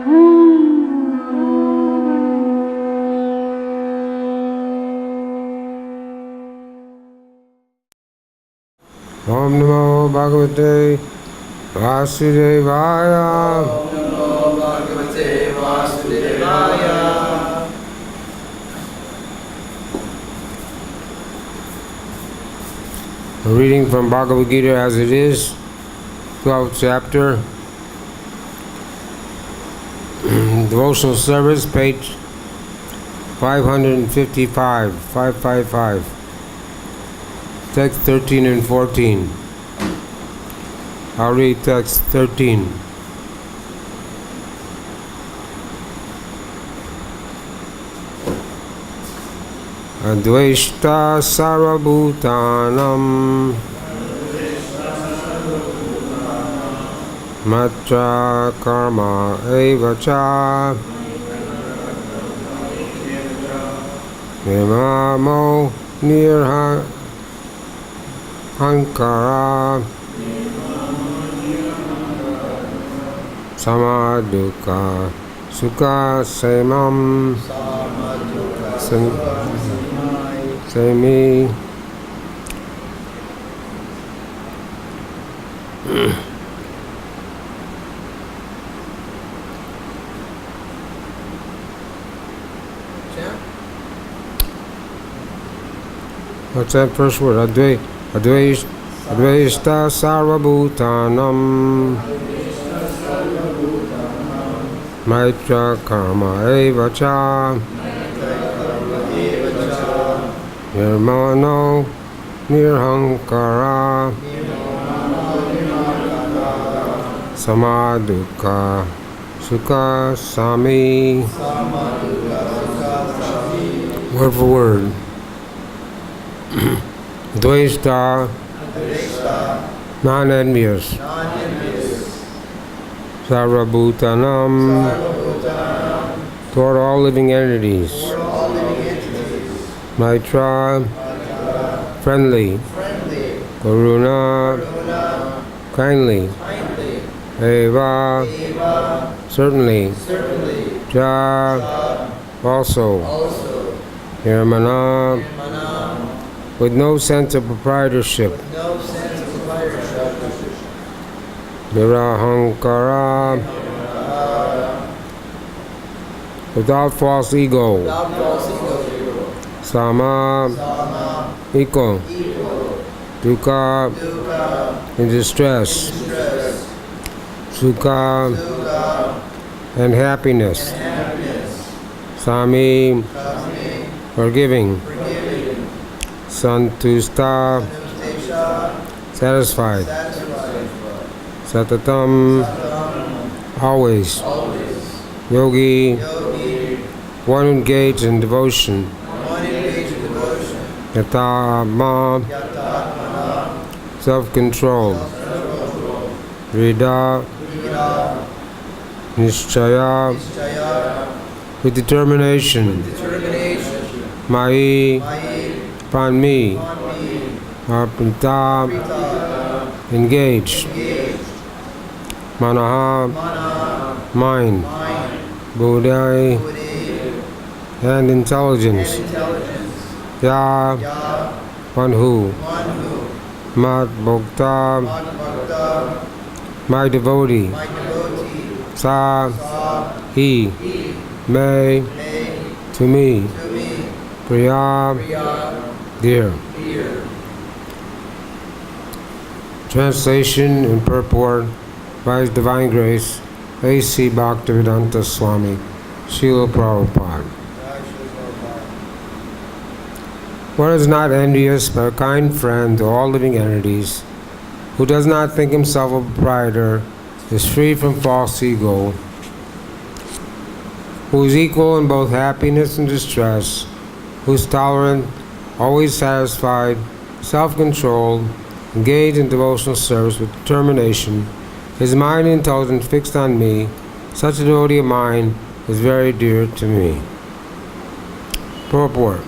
Om Namo Bhagavate Vasudevaya. Om Namo Bhagavate Vasudevaya. A reading from Bhagavad-Gita as it is, 12th chapter, Devotional Service, page 555, 555. Text 13 and 14. I'll read text 13. Advaishta sarvabhutanam matra karma evacha vimamo nirha Ankara Samaduka Sukha Semam Semi What's that first word? Advaishta sarvabhutanam maitra karma evacha nirmano nirhankara samadukha sukha sami. Word for word. Dvaishta, non-envious. Sarvabhutanam, toward all living entities. Maitra, friendly. Karuna, kindly. Eva, certainly. Ja, also. Yamana, with no sense of proprietorship. Nirahankara, without false ego. Sama, equal. Dukkha, in distress. Sukha, and happiness. Sami, forgiving. Santusta, satisfied. Satatam, always. Yogi, one engaged in devotion. Yata ma, self-control. Vrida, nishchaya, with determination. Mai, upon me. Arpita, engaged. Manaha, mind. Buddhi, and intelligence. Ya, one who. Mat Bhokta, my devotee. Sa, he. May, to me. Priya, dear. Translation and purport by His Divine Grace, A.C. Bhakti-Vedanta Swami, Srila Prabhupada. One is not envious, but a kind friend to all living entities, who does not think himself a proprietor, is free from false ego, who is equal in both happiness and distress, who is tolerant, always satisfied, self-controlled, engaged in devotional service with determination, his mind and intelligence fixed on me, such a devotee of mine is very dear to me. Purport.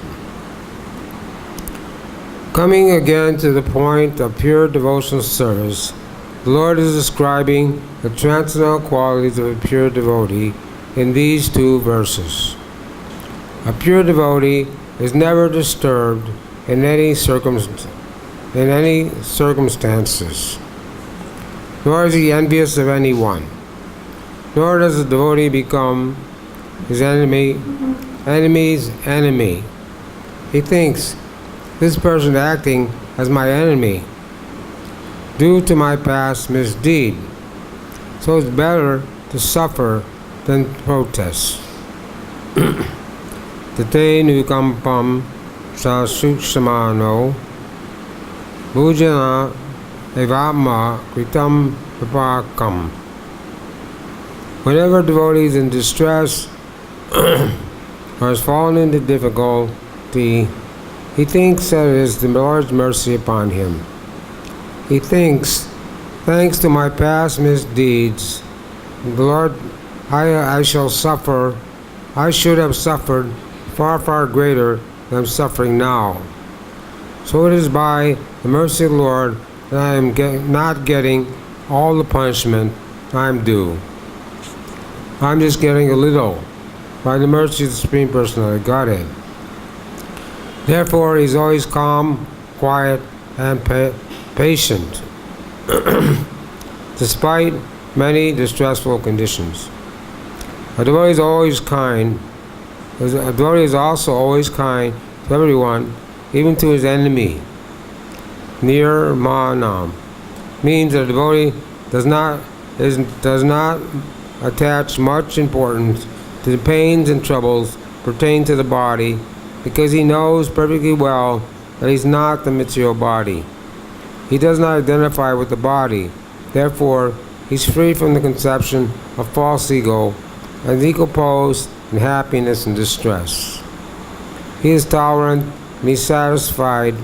Coming again to the point of pure devotional service, The Lord is describing the transcendental qualities of a pure devotee in these two verses. A pure devotee is never disturbed in any circumstances, nor is he envious of anyone, nor does the devotee become his enemy's enemy. He thinks, this person acting as my enemy due to my past misdeed, so it's better to suffer than protest. Tate nukampam sa suksamano bhujana evama kritam vipakam. Whenever devotee is in distress or has fallen into difficulty, he thinks that it is the Lord's mercy upon him. He thinks, thanks to my past misdeeds, the Lord, I should have suffered far, far greater than I'm suffering now. So it is by the mercy of the Lord that I am not getting all the punishment I'm due. I'm just getting a little by the mercy of the Supreme Personality of Godhead. Therefore, he's always calm, quiet, and patient, despite many distressful conditions. A devotee is always kind. A devotee is also always kind to everyone, even to his enemy. Nirmanam means that a devotee does not attach much importance to the pains and troubles pertaining to the body, because he knows perfectly well that he's not the material body. He does not identify with the body. Therefore, he's free from the conception of false ego and decomposed in happiness and distress. He is tolerant and he's satisfied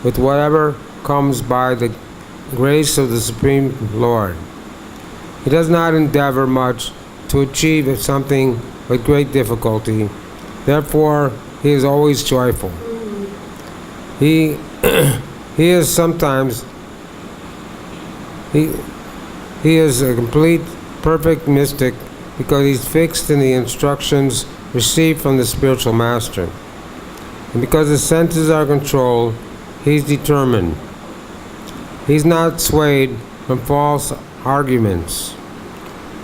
with whatever comes by the grace of the Supreme Lord. He does not endeavor much to achieve something with great difficulty. Therefore, he is always joyful. He is a complete, perfect mystic because he's fixed in the instructions received from the spiritual master. And because his senses are controlled, he's determined. He's not swayed from false arguments,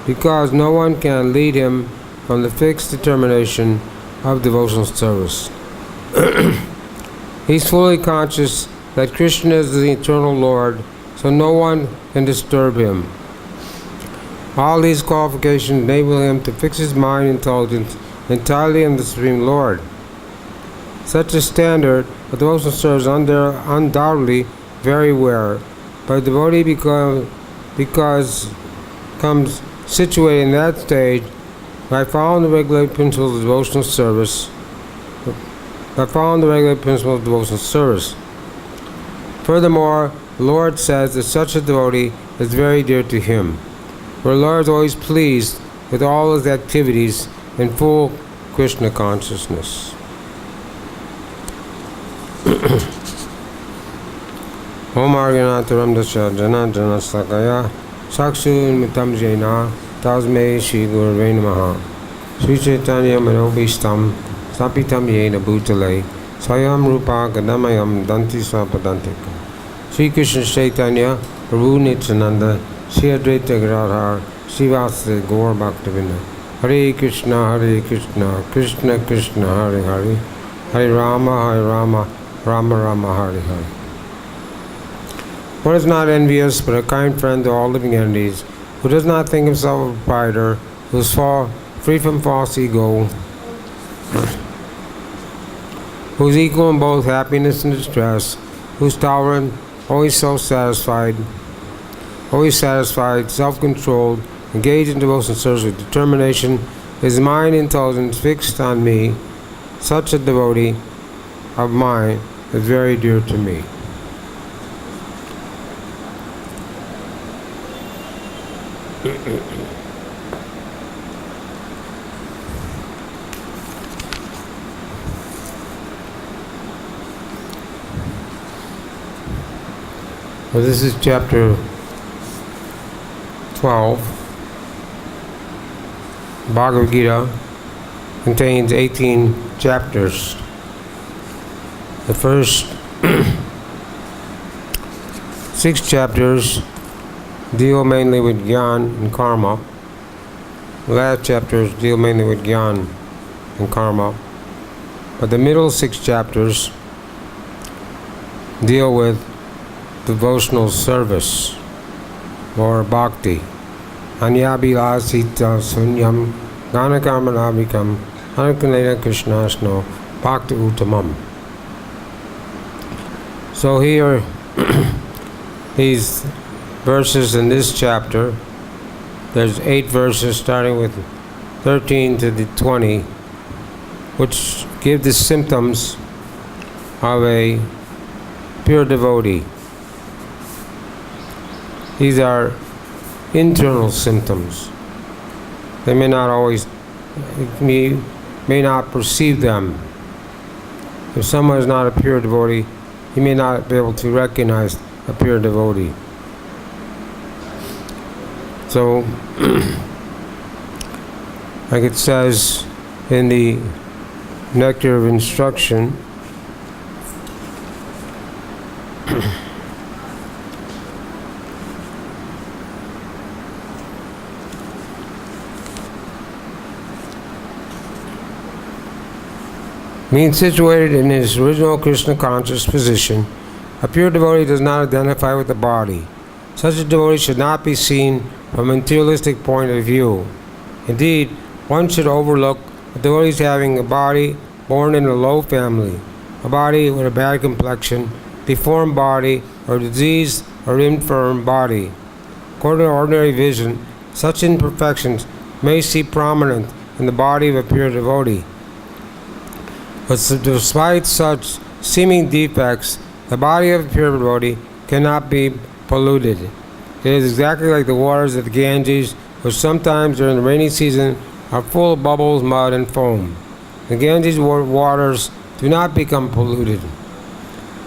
because no one can lead him from the fixed determination of devotional service. He's fully conscious that Krishna is the eternal Lord, so no one can disturb him. All these qualifications enable him to fix his mind and intelligence entirely on the Supreme Lord. Such a standard of devotional service is undoubtedly very rare, but a devotee becomes situated in that stage by following the regulated principles of devotional service. Furthermore, the Lord says that such a devotee is very dear to him, for the Lord is always pleased with all his activities in full Krishna consciousness. Om Arganataram Dasya Jana Jana Sakaya Saksun Mitam Jaina Tasme Shri Gurave Namaha Sri Chaitanya Manobishtam Sapitam Yena Bhutale Swayam Rupa Gadamayam Danti Swapadantika Sri Krishna Chaitanya Prabhu Nityananda Sri Advaita Gadadhar Srivasa Gaur Bhaktivinoda Hare Krishna Krishna Krishna Hare Hare Hare Rama Rama Rama Hare Hare. One is not envious, but a kind friend to all living entities, who does not think himself a proprietor, who is free from false ego, who is equal in both happiness and distress, who is tolerant, always satisfied, self-controlled, engaged in devotional service with determination, his mind and intelligence fixed on me. Such a devotee of mine is very dear to me. Well, this is chapter 12, Bhagavad-Gita contains 18 chapters. The first 6 chapters deal mainly with Gyan and Karma. The last chapters deal mainly with Gyan and Karma. But the middle 6 chapters deal with devotional service or bhakti. Anyabhilasita sunyam ganakarmanabhikam anakanena krishnasno bhakti uttamam. So here, these verses in this chapter, there's 8 verses starting with 13 to the 20, which give the symptoms of a pure devotee. These are internal symptoms. They may not always, may not perceive them. If someone is not a pure devotee, he may not be able to recognize a pure devotee. So, like it says in the Nectar of Instruction, being situated in his original Krishna conscious position, a pure devotee does not identify with the body. Such a devotee should not be seen from a materialistic point of view. Indeed, one should overlook a devotee having a body born in a low family, a body with a bad complexion, deformed body, or diseased or infirm body. According to ordinary vision, such imperfections may seem prominent in the body of a pure devotee. But despite such seeming defects, the body of a pure devotee cannot be polluted. It is exactly like the waters of the Ganges, which sometimes during the rainy season are full of bubbles, mud, and foam. The Ganges waters do not become polluted.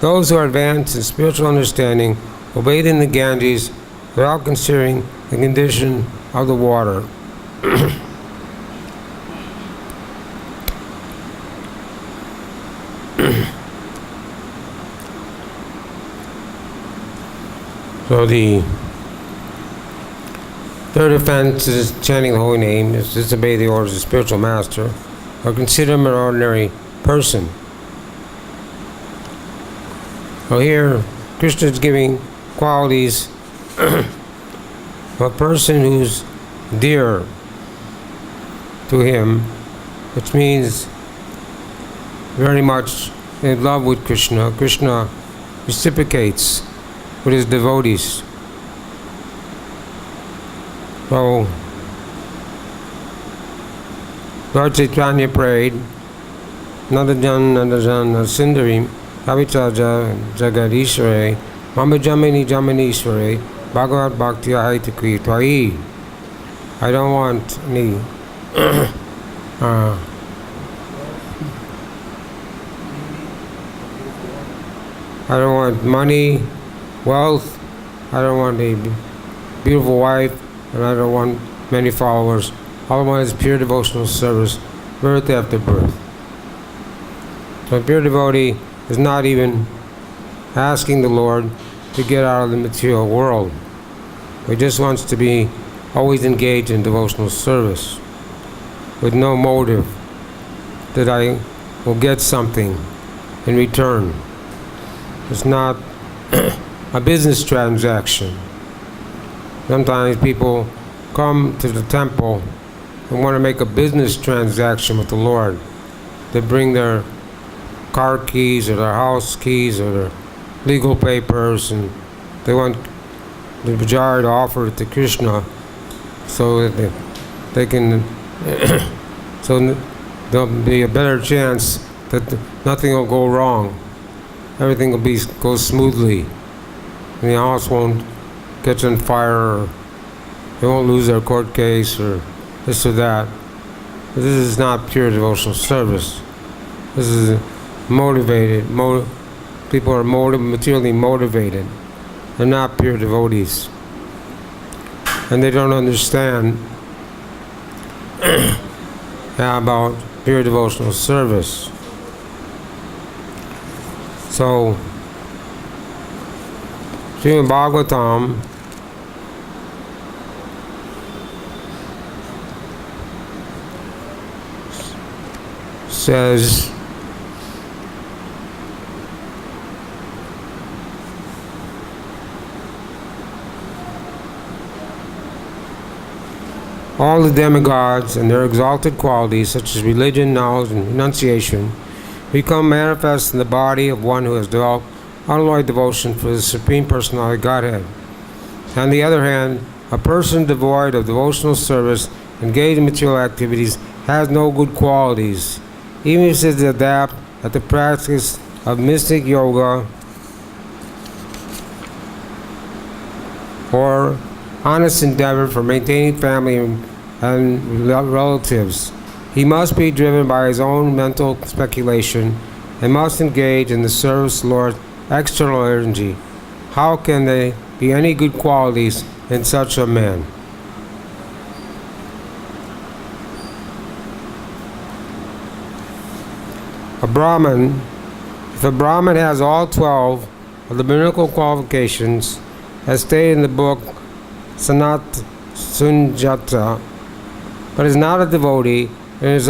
Those who are advanced in spiritual understanding will bathe in the Ganges without considering the condition of the water. So the third offense is chanting the holy name, is disobey the orders of the spiritual master, or consider him an ordinary person. So here, Krishna is giving qualities of a person who's dear to him, which means very much in love with Krishna. Krishna reciprocates with his devotees. So, Lord Chaitanya prayed, Nandajan Sundarim, Kavitaja Jagadishware, Mama Jamini Jaminishware, Bhagavad Bhakti Ahaitakri Twai. I don't want any I don't want money, wealth, I don't want a beautiful wife, and I don't want many followers. All I want is pure devotional service, birth after birth. So a pure devotee is not even asking the Lord to get out of the material world. He just wants to be always engaged in devotional service with no motive that I will get something in return. It's not a business transaction. Sometimes people come to the temple and want to make a business transaction with the Lord. They bring their car keys or their house keys or their legal papers, and they want the pujaari to offer it to Krishna so that they can so there'll be a better chance that nothing will go wrong. Everything will go smoothly. And the house won't catch on fire, or they won't lose their court case, or this or that. But this is not pure devotional service. This is motivated. People are materially motivated. They're not pure devotees. and they don't understand about pure devotional service. So, Srimad Bhagavatam says, all the demigods and their exalted qualities, such as religion, knowledge, and renunciation, become manifest in the body of one who has developed unalloyed devotion for the Supreme Personality of Godhead. On the other hand, a person devoid of devotional service, engaged in material activities, has no good qualities. Even if he is adept at the practice of mystic yoga or honest endeavor for maintaining family and relatives, he must be driven by his own mental speculation and must engage in the service of the Lord's external energy. How can there be any good qualities in such a man? If a Brahmin has all 12 of the miracle qualifications, as stated in the book Sanat Sunjata, but is not a devotee and is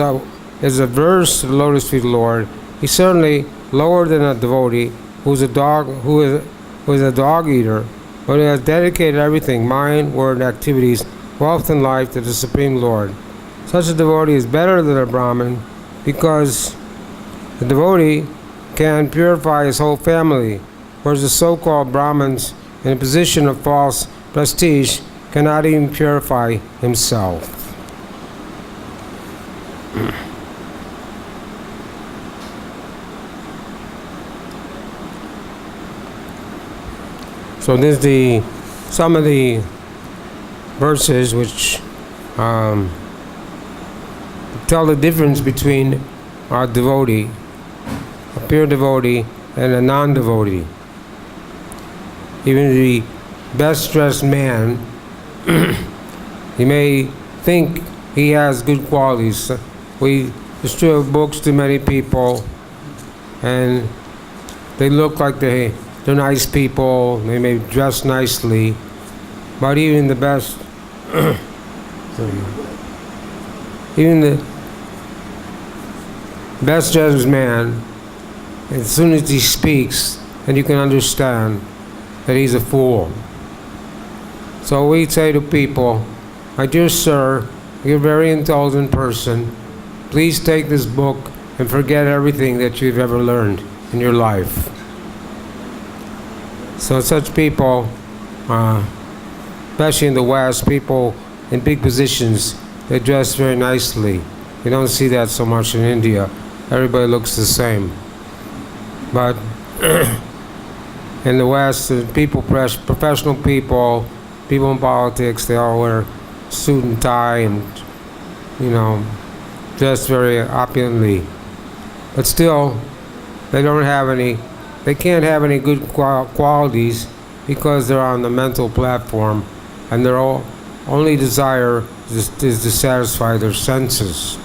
averse to the lotus feet of the Lord, he's certainly lower than a devotee who is a dog eater, but who has dedicated everything, mind, word, and activities, wealth, and life to the Supreme Lord. Such a devotee is better than a Brahmin because the devotee can purify his whole family, whereas the so-called Brahmins in a position of false prestige cannot even purify himself. So this is some of the verses which tell the difference between a devotee, a pure devotee, and a non-devotee. Even the best dressed man, he may think he has good qualities. We distribute books to many people, and they look like they're nice people, they may dress nicely, but even the best, even the best dressed man, as soon as he speaks, then you can understand that he's a fool. So we say to people, my dear sir, you're a very intelligent person. Please take this book and forget everything that you've ever learned in your life. So such people, especially in the West, people in big positions, they dress very nicely. You don't see that so much in India. Everybody looks the same. But in the West, professional people in politics, they all wear suit and tie and, dress very opulently. But still, they can't have any good qualities because they're on the mental platform and their only desire is to satisfy their senses.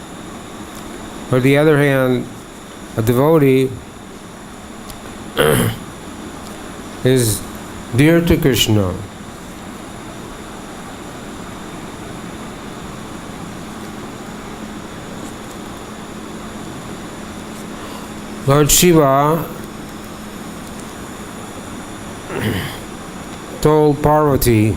On the other hand, a devotee is dear to Krishna. Lord Shiva told Parvati,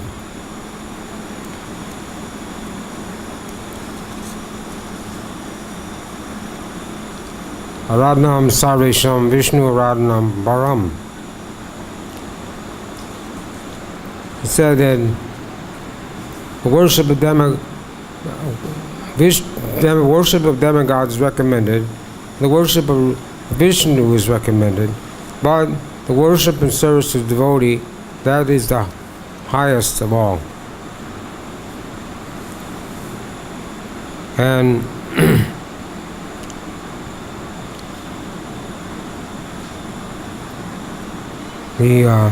Aradhanam Sarvesham Vishnu Aradhanam Param. He said that the worship of demigods is recommended, the worship of Vishnu is recommended, but the worship and service of the devotee, that is the highest of all. And the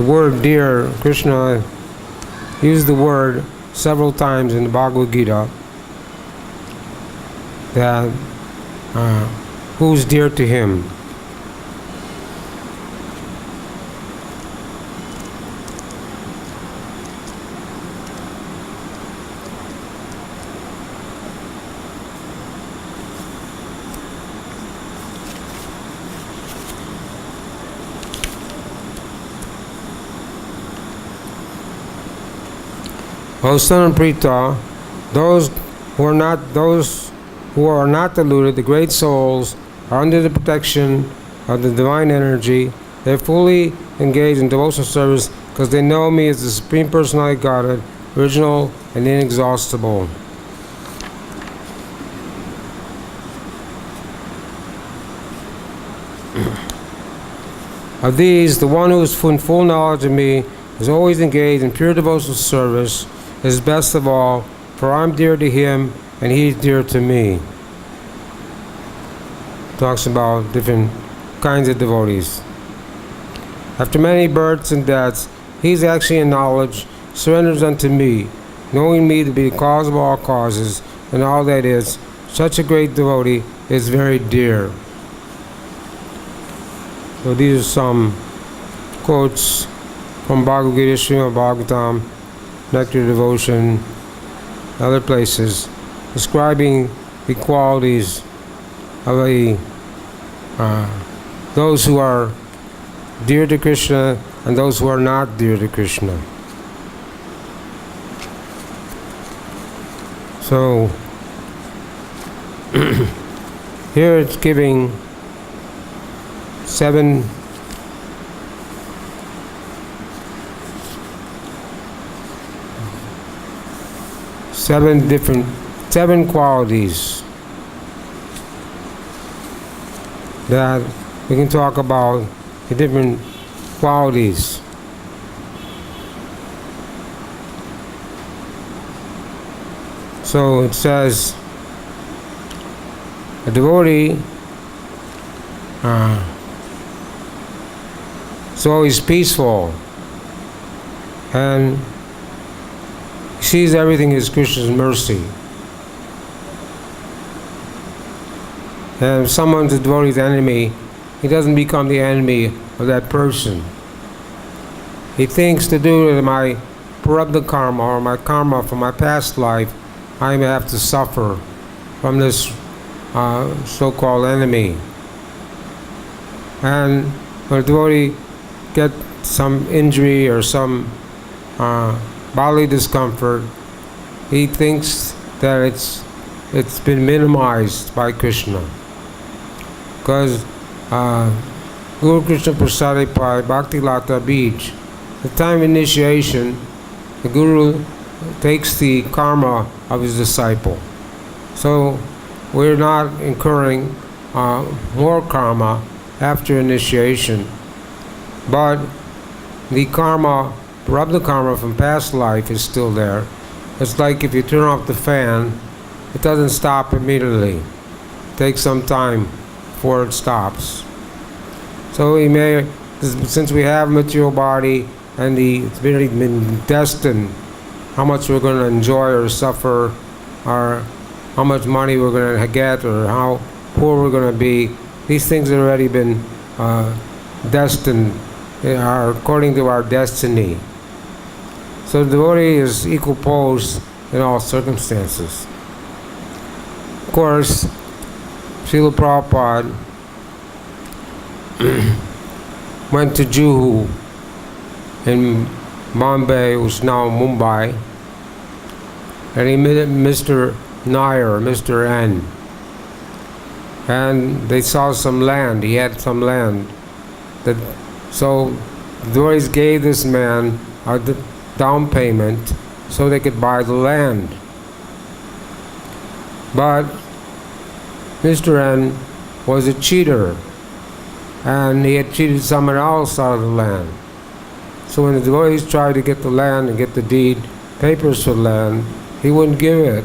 word dear, Krishna used the word several times in the Bhagavad-Gita that who's dear to him. O son of Prita, those who are not deluded, the great souls, are under the protection of the divine energy. They're fully engaged in devotional service because they know me as the Supreme Personality of Godhead, original and inexhaustible. Of these, the one who is in full knowledge of me is always engaged in pure devotional service, is best of all, for I'm dear to him and he's dear to me. Talks about different kinds of devotees. After many births and deaths, he's actually in knowledge, surrenders unto me, knowing me to be the cause of all causes, and all that is. Such a great devotee is very dear. So these are some quotes from Bhagavad-Gita, Srimad Bhagavatam, Nectar Devotion, other places, describing the qualities of those who are dear to Krishna and those who are not dear to Krishna. So, here it's giving seven qualities that we can talk about, the different qualities. So it says, a devotee is always peaceful and sees everything as Krishna's mercy. And if someone's a devotee's enemy, he doesn't become the enemy of that person. He thinks to do to my prarabdha karma or my karma from my past life, I may have to suffer from this so-called enemy. And when a devotee gets some injury or some bodily discomfort, he thinks that it's been minimized by Krishna. Because Guru Krishna Prasadi Pai Bhakti Lata Bij, the time of initiation, the Guru takes the karma of his disciple. So we're not incurring more karma after initiation, but the karma, prarabdha karma from past life is still there. It's like if you turn off the fan, it doesn't stop immediately. It takes some time before it stops. So we may, since we have a material body and it's really been destined how much we're going to enjoy or suffer, or how much money we're going to get, or how poor we're going to be, these things have already been destined, are according to our destiny. So the devotee is equal poles in all circumstances. Of course, Srila Prabhupada went to Juhu in Bombay, which is now Mumbai, and he met Mr. Nair, Mr. N. And they saw some land, he had some land. So the devotees gave this man a down payment so they could buy the land. But Mr. N was a cheater, and he had cheated someone else out of the land. So when the devotees tried to get the land and get the deed, papers for the land, he wouldn't give it.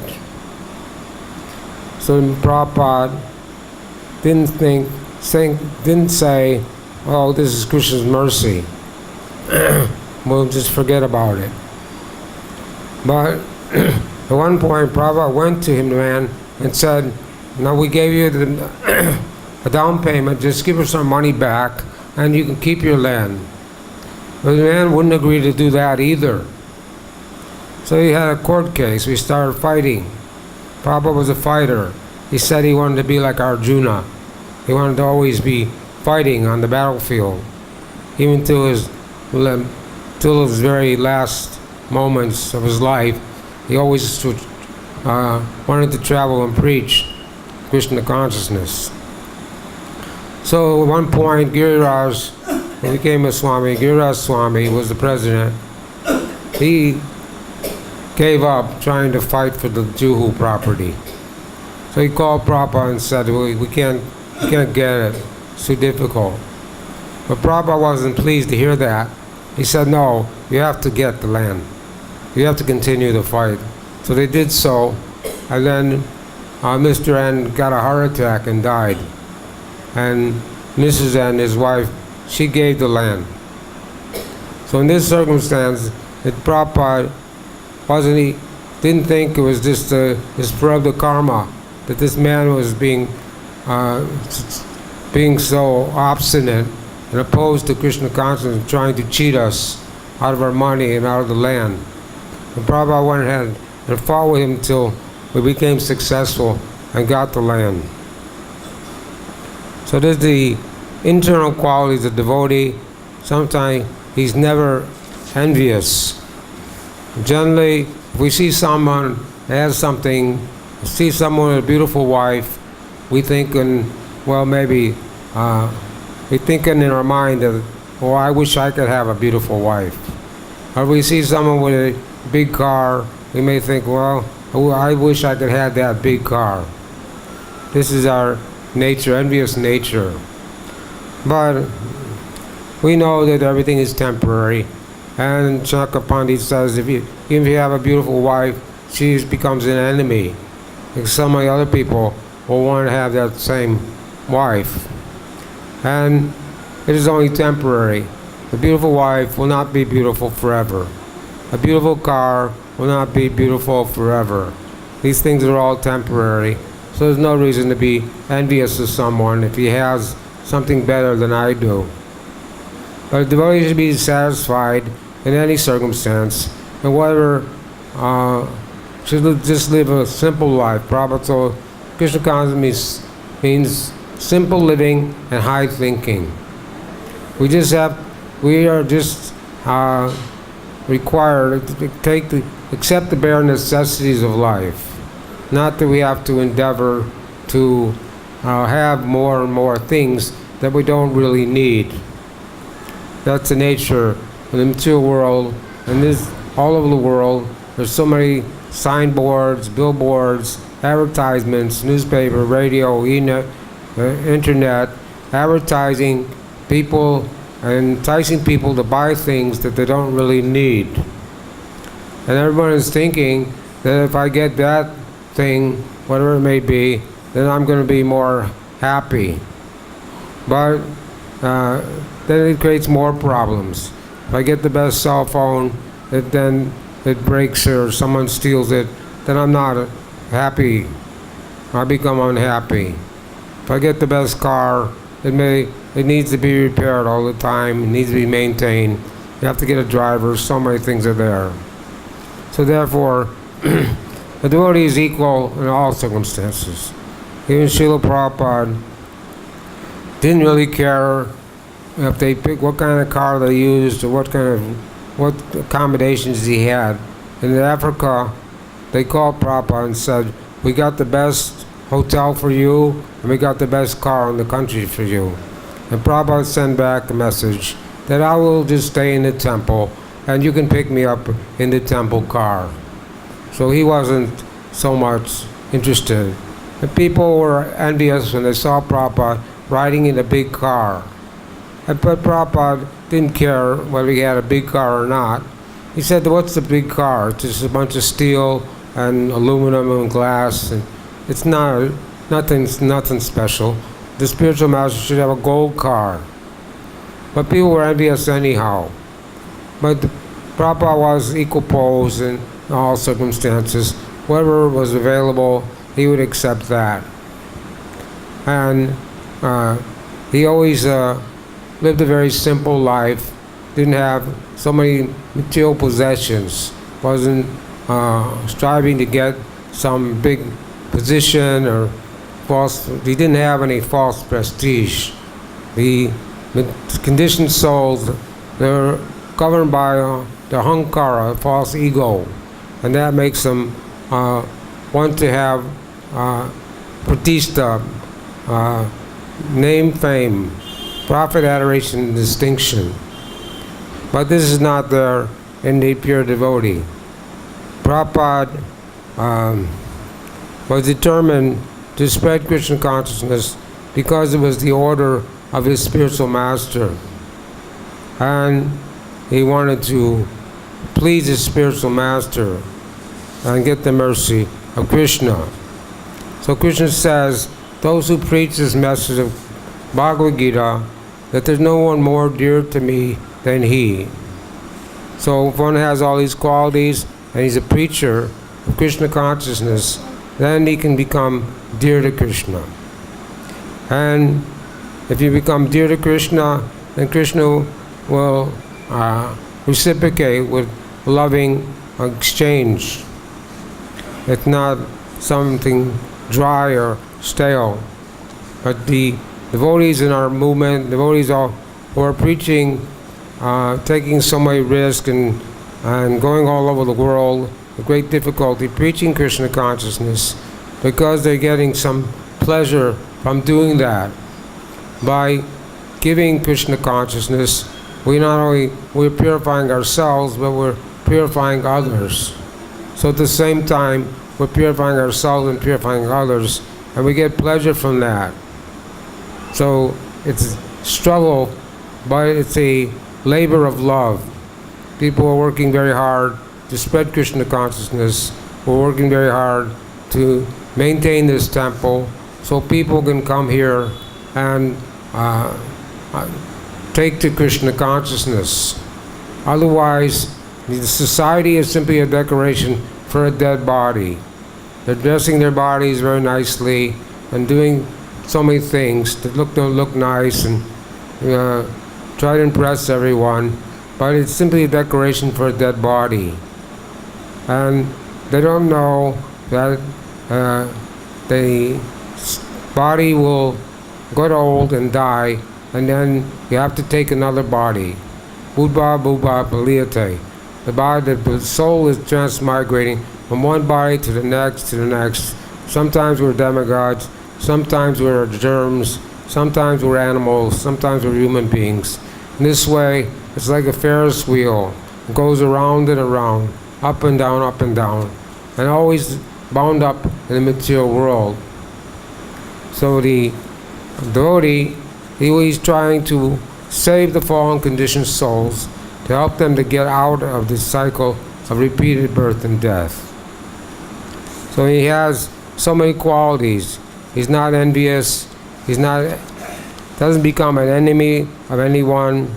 So Prabhupada didn't say, oh, this is Krishna's mercy. We'll just forget about it. But at one point, Prabhupada went to him, the man, and said, "Now we gave you a down payment, just give us our money back, and you can keep your land." But the man wouldn't agree to do that either. So he had a court case. We started fighting. Prabhupada was a fighter. He said he wanted to be like Arjuna. He wanted to always be fighting on the battlefield, even till his very last moments of his life. He always wanted to travel and preach Krishna consciousness. So at one point, Giriraj, who became a Swami, Giriraj Swami was the president. He gave up trying to fight for the Juhu property. So he called Prabhupada and said, we can't get it. It's too difficult. But Prabhupada wasn't pleased to hear that. He said, no, you have to get the land. You have to continue the fight. So they did so, and then Mr. N got a heart attack and died. And Mrs. N, his wife, she gave the land. So in this circumstance, Prabhupada didn't think it was just his prarabdha karma, that this man was being so obstinate and opposed to Krishna consciousness and trying to cheat us out of our money and out of the land. And Prabhupada went ahead and fought with him until we became successful and got the land. So there's the internal qualities of devotee. Sometimes he's never envious. Generally, if we see someone that has something, see someone with a beautiful wife, we thinking, well, maybe we're thinking in our mind that, oh, I wish I could have a beautiful wife. Or we see someone with a big car, we may think, well, oh, I wish I could have that big car. This is our nature, envious nature. But we know that everything is temporary. And Chaka Pandit says, even if you have a beautiful wife, she becomes an enemy. Because some of the other people will want to have that same wife. And it is only temporary. A beautiful wife will not be beautiful forever. A beautiful car will not be beautiful forever. These things are all temporary. So there's no reason to be envious of someone if he has something better than I do. But a devotee should be satisfied in any circumstance, and whatever, should just live a simple life. Prabhupada told Krishna consciousness means simple living and high thinking. We are just required to accept the bare necessities of life. Not that we have to endeavor to have more and more things that we don't really need. That's the nature of the material world, and this all over the world. There's so many signboards, billboards, advertisements, newspaper, radio, internet, advertising people and enticing people to buy things that they don't really need. And everyone is thinking that if I get that thing, whatever it may be, then I'm going to be more happy. But then it creates more problems. If I get the best cell phone, then it breaks or someone steals it, then I'm not happy. I become unhappy. If I get the best car, it needs to be repaired all the time. It needs to be maintained. You have to get a driver. So many things are there. So therefore, the devotee is equal in all circumstances. Even Srila Prabhupada didn't really care if they picked what kind of car they used or what accommodations he had. In Africa, they called Prabhupada and said, we got the best hotel for you, and we got the best car in the country for you. And Prabhupada sent back a message that I will just stay in the temple, and you can pick me up in the temple car. So he wasn't so much interested. The people were envious when they saw Prabhupada riding in a big car. But Prabhupada didn't care whether he had a big car or not. He said, what's the big car? It's just a bunch of steel and aluminum and glass. And it's nothing special. The spiritual master should have a gold car. But people were envious anyhow. But Prabhupada was equal pose, and all circumstances. Whatever was available, he would accept that. And he always lived a very simple life, didn't have so many material possessions, wasn't striving to get some big position or he didn't have any false prestige. The conditioned souls, they're governed by the ahankara, false ego, and that makes them want to have pratishta, name, fame, profit, adoration, and distinction. But this is not there in the pure devotee. Prabhupada was determined to spread Krishna consciousness because it was the order of his spiritual master. And he wanted to please his spiritual master and get the mercy of Krishna. So Krishna says, those who preach this message of Bhagavad-Gita, that there's no one more dear to me than he. So if one has all these qualities and he's a preacher of Krishna consciousness, then he can become dear to Krishna. And if you become dear to Krishna, then Krishna will reciprocate with loving exchange. It's not something dry or stale. But the devotees in our movement, devotees who are preaching, taking so many risks and going all over the world with great difficulty, preaching Krishna consciousness, because they're getting some pleasure from doing that. By giving Krishna consciousness, we're purifying ourselves, but we're purifying others. So at the same time, we're purifying ourselves and purifying others, and we get pleasure from that. So it's a struggle, but it's a labor of love. People are working very hard to spread Krishna consciousness. We're working very hard to maintain this temple so people can come here and take to Krishna consciousness. Otherwise, the society is simply a decoration for a dead body. They're dressing their bodies very nicely and doing so many things that look nice and try to impress everyone, but it's simply a decoration for a dead body. And they don't know that the body will get old and die, and then you have to take another body. Buddha Buddha Paliyate. The soul is transmigrating from one body to the next to the next. Sometimes we're demigods, sometimes we're germs, sometimes we're animals, sometimes we're human beings. In this way, it's like a Ferris wheel. It goes around and around, up and down, and always bound up in the material world. So the devotee, he's trying to save the fallen conditioned souls, to help them to get out of this cycle of repeated birth and death. So he has so many qualities. He's not envious. Doesn't become an enemy of anyone.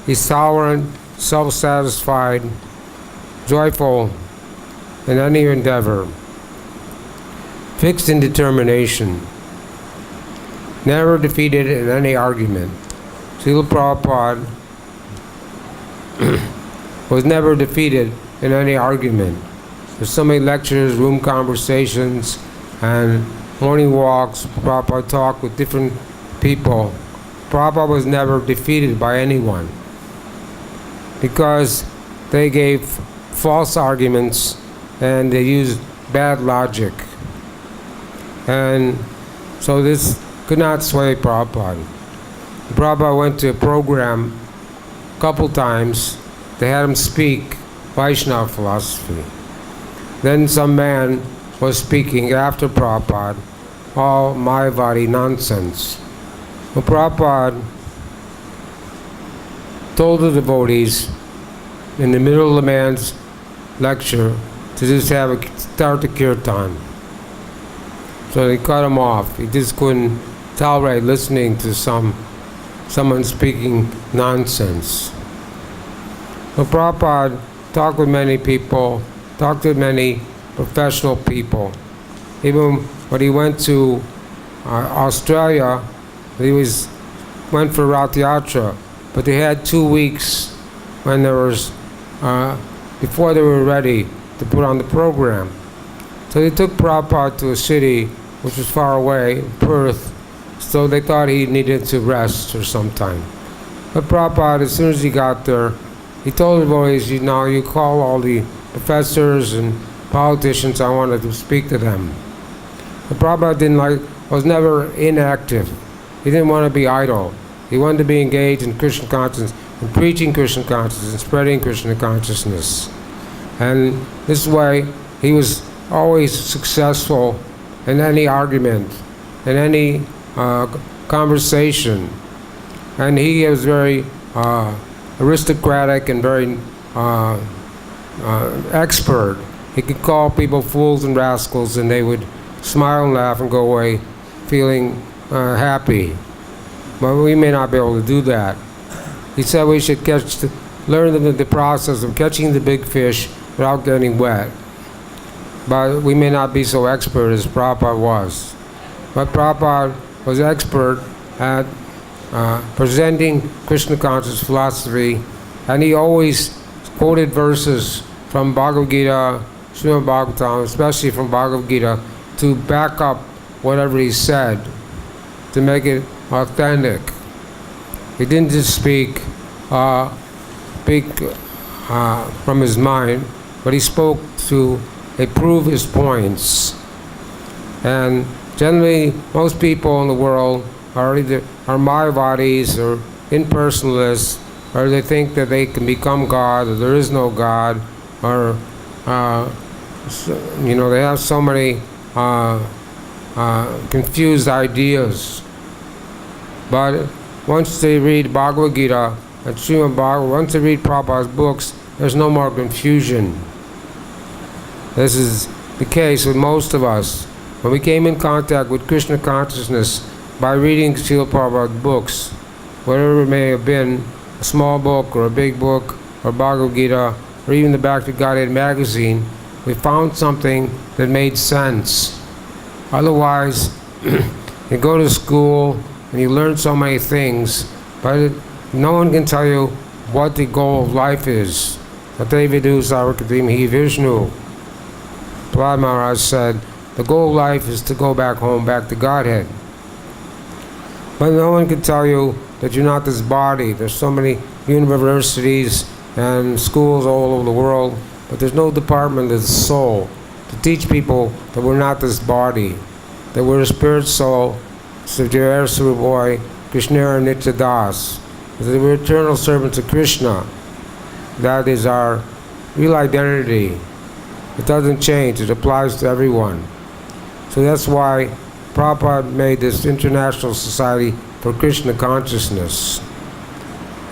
He's tolerant, self-satisfied, joyful in any endeavor, fixed in determination, never defeated in any argument. Srila Prabhupada was never defeated in any argument. There's so many lectures, room conversations, and morning walks. Prabhupada talked with different people. Prabhupada was never defeated by anyone because they gave false arguments and they used bad logic. And so this could not sway Prabhupada. Prabhupada went to a program a couple times. They had him speak Vaishnava philosophy. Then some man was speaking after Prabhupada, all Mayavadi nonsense. Well, Prabhupada told the devotees in the middle of the man's lecture to just start the kirtan. So they cut him off. He just couldn't tolerate listening to someone speaking nonsense. So Prabhupada talked with many people, talked to many professional people. Even when he went to Australia, he went for Rath Yatra, but they had 2 weeks when there was before they were ready to put on the program. So they took Prabhupada to a city which was far away, Perth, so they thought he needed to rest or some time. But Prabhupada, as soon as he got there, he told the boys, you call all the professors and politicians, I wanted to speak to them. But Prabhupada was never inactive. He didn't want to be idle. He wanted to be engaged in Krishna consciousness, in preaching Krishna consciousness, and spreading Krishna consciousness. And this way, he was always successful in any argument, in any conversation. And he was very aristocratic and very expert. He could call people fools and rascals, and they would smile and laugh and go away feeling happy. But we may not be able to do that. He said we should learn the process of catching the big fish without getting wet. But we may not be so expert as Prabhupada was. But Prabhupada was expert at presenting Krishna conscious philosophy, and he always quoted verses from Bhagavad-Gita, Srimad Bhagavatam, especially from Bhagavad-Gita, to back up whatever he said, to make it authentic. He didn't just speak from his mind, but he spoke to prove his points. And generally, most people in the world are either Mayavadis or impersonalists, or they think that they can become God, or there is no God, or they have so many confused ideas. But once they read Bhagavad-Gita and Srimad Bhagavatam, once they read Prabhupada's books, there's no more confusion. This is the case with most of us. When we came in contact with Krishna consciousness by reading Srila Prabhupada's books, whatever it may have been, a small book or a big book or Bhagavad-Gita or even the Bhakti Godhead magazine, we found something that made sense. Otherwise, you go to school and you learn so many things, but no one can tell you what the goal of life is. Atavidu Sarvakatim Hi Vishnu. Prahlad Maharaj said, the goal of life is to go back home, back to Godhead. But no one can tell you that you're not this body. There's so many universities and schools all over the world, but there's no department of the soul to teach people that we're not this body, that we're a spirit soul, Sujayar Suruboy, Krishnara Nityadas, that we're eternal servants of Krishna. That is our real identity. It doesn't change, it applies to everyone. So that's why Prabhupada made this International Society for Krishna Consciousness.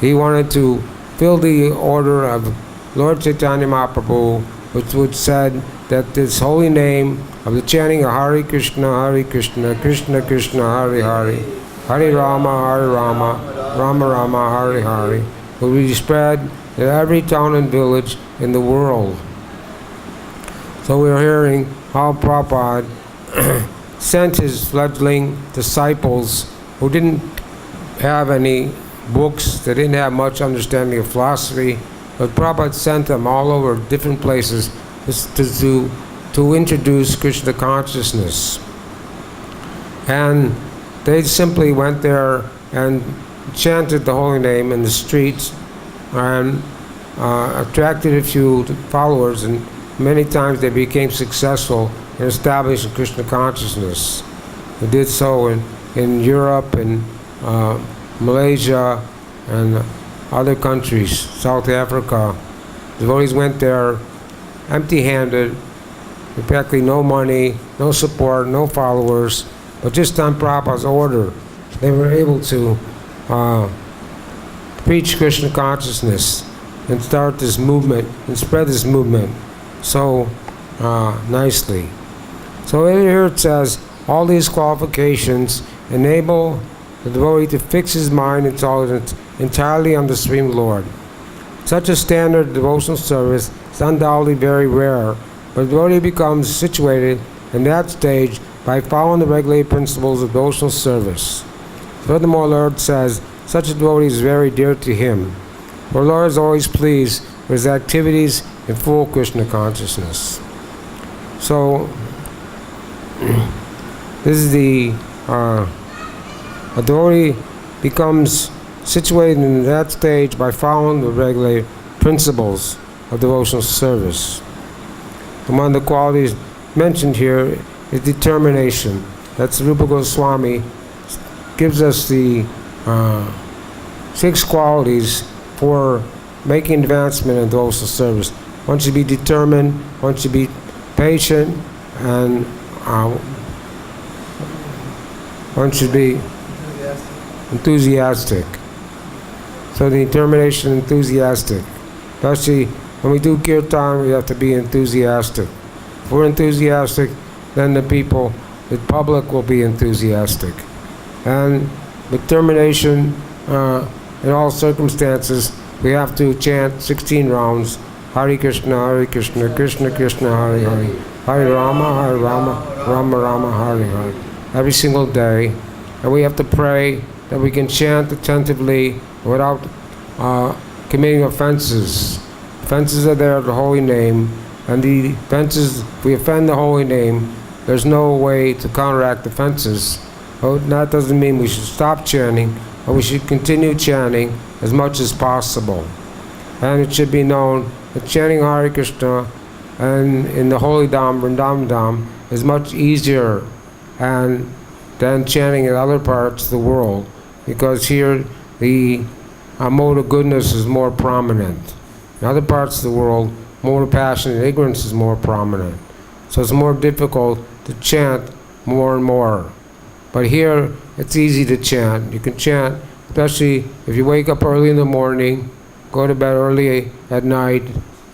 He wanted to fill the order of Lord Chaitanya Mahaprabhu, which would said that this holy name of the chanting of Hare Krishna, Krishna Krishna, Hare Hare, Hare Rama, Rama Rama, Hare Hare, will be spread in every town and village in the world. So we're hearing how Prabhupada sent his fledgling disciples who didn't have any books, they didn't have much understanding of philosophy, but Prabhupada sent them all over different places to introduce Krishna consciousness. And they simply went there and chanted the holy name in the streets and attracted a few followers, and many times they became successful in establishing Krishna consciousness. They did so in Europe and Malaysia and other countries, South Africa. The devotees went there empty-handed, with practically no money, no support, no followers, but just on Prabhupada's order, they were able to preach Krishna consciousness and start this movement and spread this movement so nicely. So here it says, all these qualifications enable the devotee to fix his mind and intelligence entirely on the Supreme Lord. Such a standard devotional service is undoubtedly very rare, but a devotee becomes situated in that stage by following the regulated principles of devotional service. Furthermore, Lord says, such a devotee is very dear to him, for Lord is always pleased with his activities in full Krishna consciousness. So, this is a devotee becomes situated in that stage by following the regulated principles of devotional service. And one of the qualities mentioned here is determination. That's Rupa Goswami gives us the 6 qualities for making advancement in devotional service. One should be determined, one should be patient, and one should be enthusiastic. So the determination, enthusiastic. Especially when we do kirtan, we have to be enthusiastic. If we're enthusiastic, then the public will be enthusiastic. And determination, in all circumstances, we have to chant 16 rounds, Hare Krishna, Krishna Krishna, Hare Hare, Hare Rama, Rama Rama, Hare Hare, every single day. And we have to pray that we can chant attentively without committing offenses. Offenses are there, the holy name, and the offenses, if we offend the holy name, there's no way to counteract offenses. But that doesn't mean we should stop chanting, but we should continue chanting as much as possible. And it should be known that chanting Hare Krishna and in the holy Dham, Vrindavan Dham, is much easier than chanting in other parts of the world, because here the mode of goodness is more prominent. In other parts of the world, mode of passion and ignorance is more prominent. So it's more difficult to chant more and more. But here, it's easy to chant. You can chant, especially if you wake up early in the morning, go to bed early at night,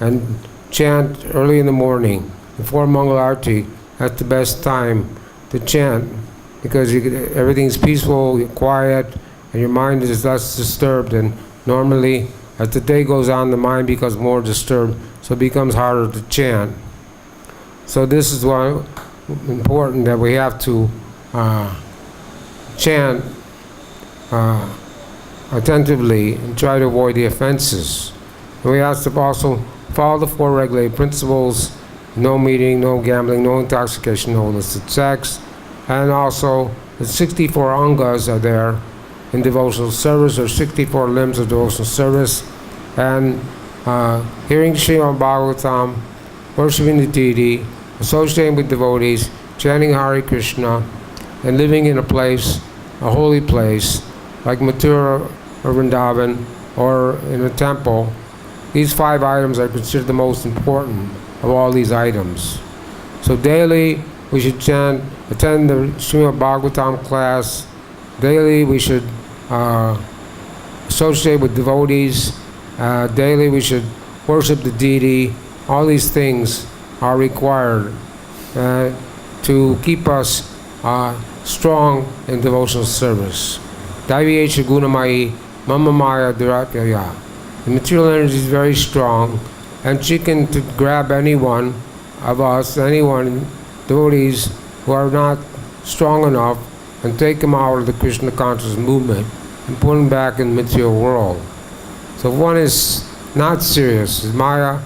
and chant early in the morning. Before Mangal Arati, that's the best time to chant, because everything's peaceful, you're quiet, and your mind is less disturbed. And normally, as the day goes on, the mind becomes more disturbed, so it becomes harder to chant. So this is why important that we have to chant attentively and try to avoid the offenses. And we have to also follow the 4 regulated principles: no meeting, no gambling, no intoxication, no illicit sex. And also the 64 angas are there in devotional service, or 64 limbs of devotional service. And hearing Srimad Bhagavatam, worshiping the deity, associating with devotees, chanting Hare Krishna, and living in a holy place, like Mathura or Vrindavan, or in a temple. These 5 items are considered the most important of all these items. So daily we should attend the Srimad Bhagavatam class. Daily we should associate with devotees. Daily we should worship the deity. All these things are required to keep us strong in devotional service. Daiviyecha gunamai mama maya duratya. The material energy is very strong, and she can grab anyone of us, devotees who are not strong enough, and take them out of the Krishna conscious movement and put them back in the material world. So if one is not serious, Maya,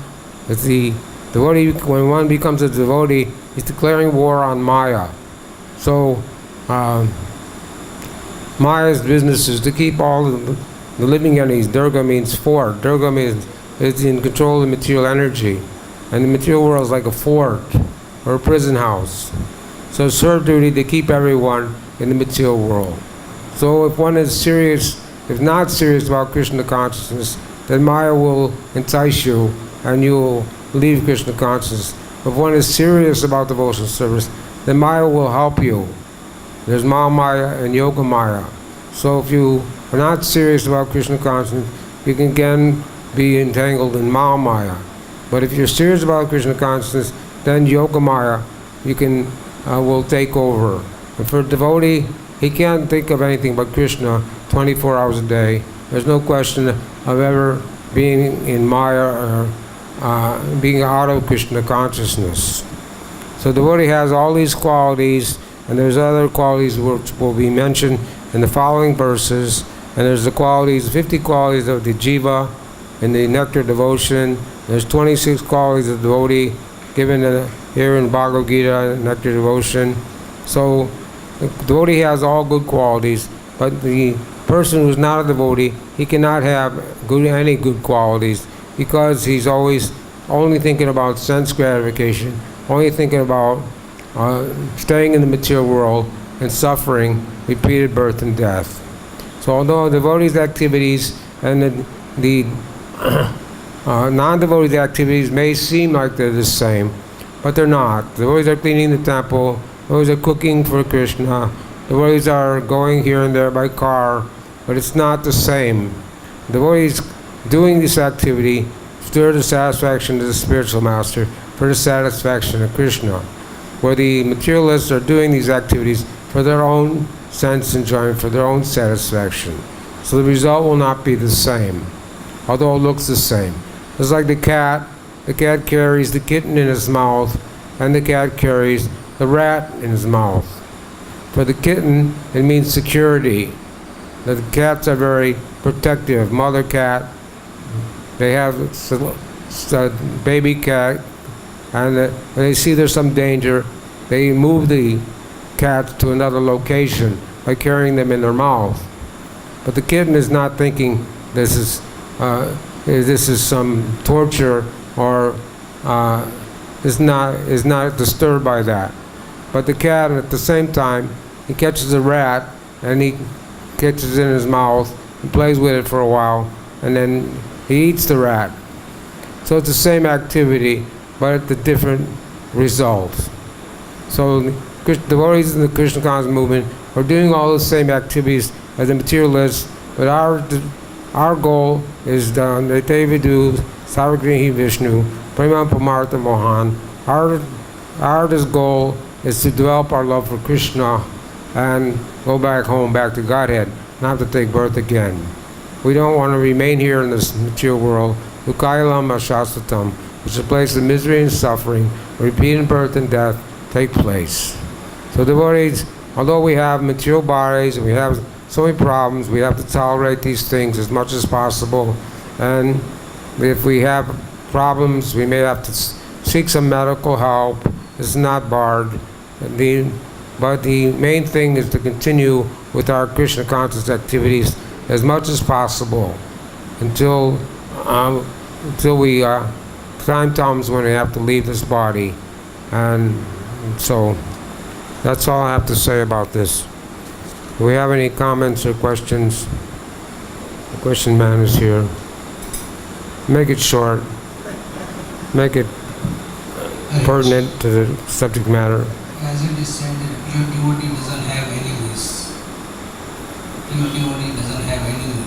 is the devotee, when one becomes a devotee, he's declaring war on Maya. So Maya's business is to keep all the living entities. Durga means fort. Durga means is in control of the material energy. And the material world is like a fort or a prison house. So it's her duty to keep everyone in the material world. So if one is not serious about Krishna consciousness, then Maya will entice you and you will leave Krishna consciousness. If one is serious about devotional service, then Maya will help you. There's Maya and Yoga Maya. So if you are not serious about Krishna consciousness, you can again be entangled in Maya. But if you're serious about Krishna consciousness, then Yoga Maya will take over. And for a devotee, he can't think of anything but Krishna 24 hours a day. There's no question of ever being in Maya or being out of Krishna consciousness. So the devotee has all these qualities, and there's other qualities which will be mentioned in the following verses. And there's the qualities, 50 qualities of the jiva in the nectar devotion. There's 26 qualities of the devotee given here in Bhagavad-Gita, nectar devotion. So the devotee has all good qualities, but the person who's not a devotee, he cannot have any good qualities, because he's always only thinking about sense gratification, only thinking about staying in the material world and suffering repeated birth and death. So although devotees' activities and the non-devotees' activities may seem like they're the same, but they're not. The devotees are cleaning the temple, devotees are cooking for Krishna, devotees are going here and there by car, but it's not the same. Devotees doing this activity for the satisfaction of the spiritual master, for the satisfaction of Krishna, where the materialists are doing these activities for their own sense enjoyment, for their own satisfaction. So the result will not be the same, although it looks the same. It's like the cat carries the kitten in his mouth, and the cat carries the rat in his mouth. For the kitten, it means security. The cats are very protective. Mother cat, they have a baby cat, and when they see there's some danger, they move the cats to another location by carrying them in their mouth. But the kitten is not thinking this is some torture, or is not disturbed by that. But the cat, at the same time, he catches a rat and he catches it in his mouth and plays with it for a while, and then he eats the rat. So it's the same activity, but at the different results. So the devotees in the Krishna conscious movement are doing all the same activities as the materialists, but our goal is done. Nitevidu Sarvagrihi Vishnu Prema Pamartha Mohan. Our goal is to develop our love for Krishna and go back home, back to Godhead, not to take birth again. We don't want to remain here in this material world. Ukailam Ashasatam, which is a place of misery and suffering, repeated birth and death take place. So devotees, although we have material bodies and we have so many problems, we have to tolerate these things as much as possible. And if we have problems, we may have to seek some medical help. It's not barred. But the main thing is to continue with our Krishna conscious activities as much as possible until time comes when we have to leave this body. And so that's all I have to say about this. Do we have any comments or questions? The question man is here. Make it short. Make it pertinent to the subject matter. As it is said that pure devotee doesn't have enemies. Pure devotee doesn't have enemies.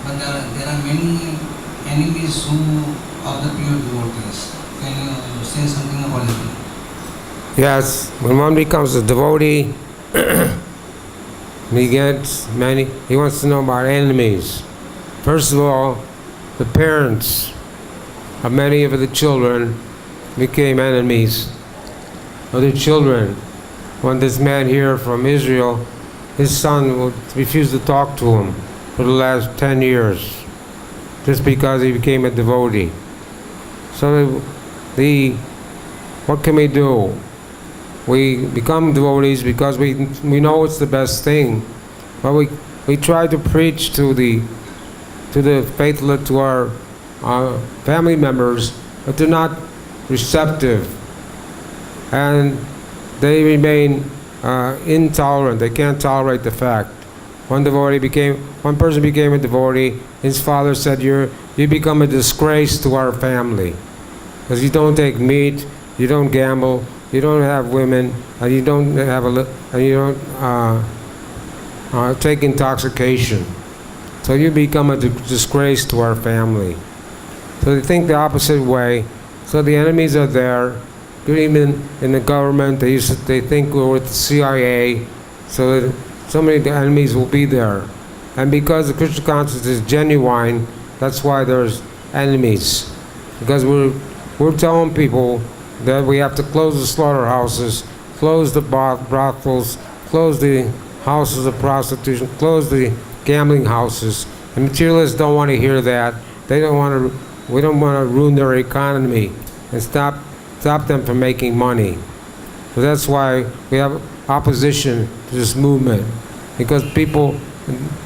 But there are many enemies of the pure devotees. Can you say something about it? Yes, when one becomes a devotee, he wants to know about enemies. First of all, the parents of many of the children became enemies of their children. When this man here from Israel, his son would refuse to talk to him for the last 10 years, just because he became a devotee. So what can we do? We become devotees because we know it's the best thing, but we try to preach to the faithful, to our family members, but they're not receptive, and they remain intolerant. They can't tolerate the fact. One person became a devotee. His father said, "You become a disgrace to our family, because you don't take meat, you don't gamble, you don't have women, and you don't take intoxication. So you become a disgrace to our family." So they think the opposite way. So the enemies are there. Even in the government, they think we're with the CIA. So many enemies will be there. And because the Krishna consciousness is genuine, that's why there's enemies. because we're telling people that we have to close the slaughterhouses, close the brothels, close the houses of prostitution, close the gambling houses. And materialists don't want to hear that. They don't want to. We don't want to ruin their economy and stop them from making money. So that's why we have opposition to this movement, because people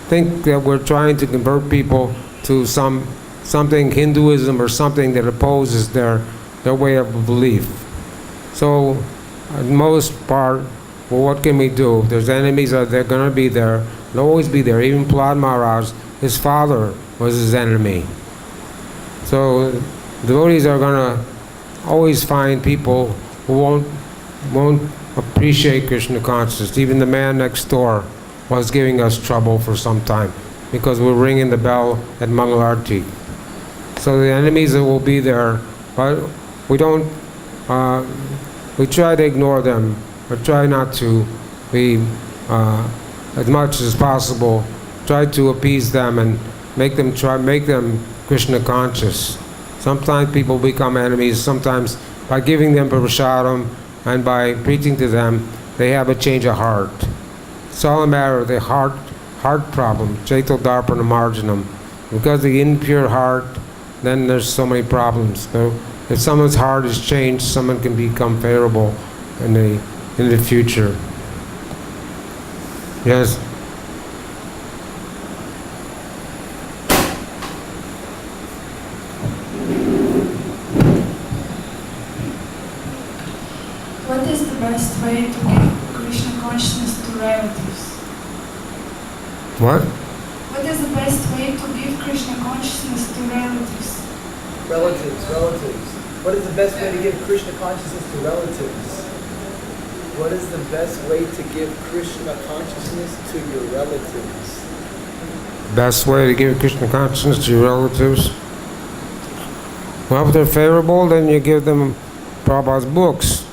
think that we're trying to convert people to something Hinduism or something that opposes their way of belief. So, for the most part, well, what can we do? There's enemies, they're going to be there. They'll always be there. Even Prahlad Maharaj, his father was his enemy. So devotees are going to always find people who won't appreciate Krishna consciousness. Even the man next door was giving us trouble for some time because we're ringing the bell at Mangalarti. So the enemies that will be there, but we don't. We try to ignore them, but try not to. We, as much as possible, try to appease them and make them Krishna conscious. Sometimes people become enemies. Sometimes by giving them prasadam and by preaching to them, they have a change of heart. It's all a matter of the heart problem. Chaito darpana marjanam. Because the impure heart, then there's so many problems. So if someone's heart is changed, someone can become favorable in the future. Yes. What is the best way to give Krishna consciousness to relatives? What? What is the best way to give Krishna consciousness to relatives? Relatives. What is the best way to give Krishna consciousness to relatives? What is the best way to give Krishna consciousness to your relatives? Best way to give Krishna consciousness to your relatives? Well, if they're favorable, then you give them Prabhupada's books.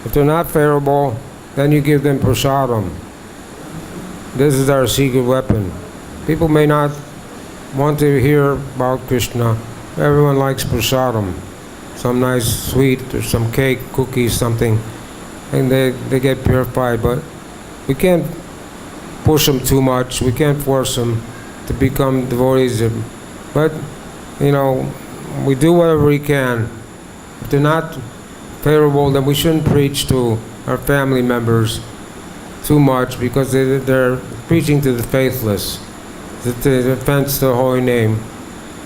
If they're not favorable, then you give them prasadam. This is our secret weapon. People may not want to hear about Krishna. Everyone likes prasadam. Some nice sweet or some cake, cookies, something. And they get purified. But we can't push them too much. We can't force them to become devotees. But, we do whatever we can. If they're not favorable, then we shouldn't preach to our family members too much, because they're preaching to the faithless. It's an offense to the holy name.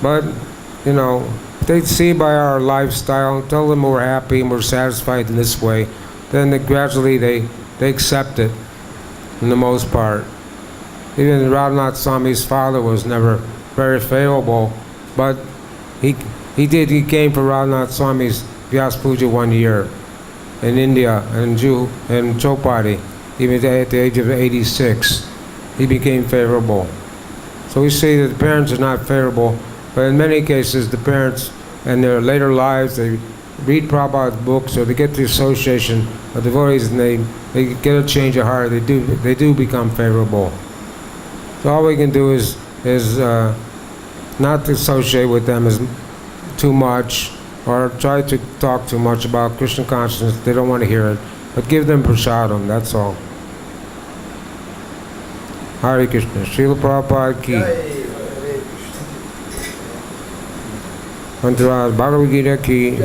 But, if they see by our lifestyle, tell them we're happy and we're satisfied in this way, then gradually they accept it, in the most part. Even Radhanath Swami's father was never very favorable, but he came for Radhanath Swami's Vyas Puja one year in India, in Chopati, even at the age of 86. He became favorable. So we see that the parents are not favorable, but in many cases the parents in their later lives, they read Prabhupada's books, or they get the association of devotees, and they get a change of heart. They do become favorable. So all we can do is not to associate with them as too much, or try to talk too much about Krishna consciousness. They don't want to hear it, but give them prasadam. That's all. Hare Krishna. Srila Prabhupada ki. Mantraj Bhagavad-Gita ki.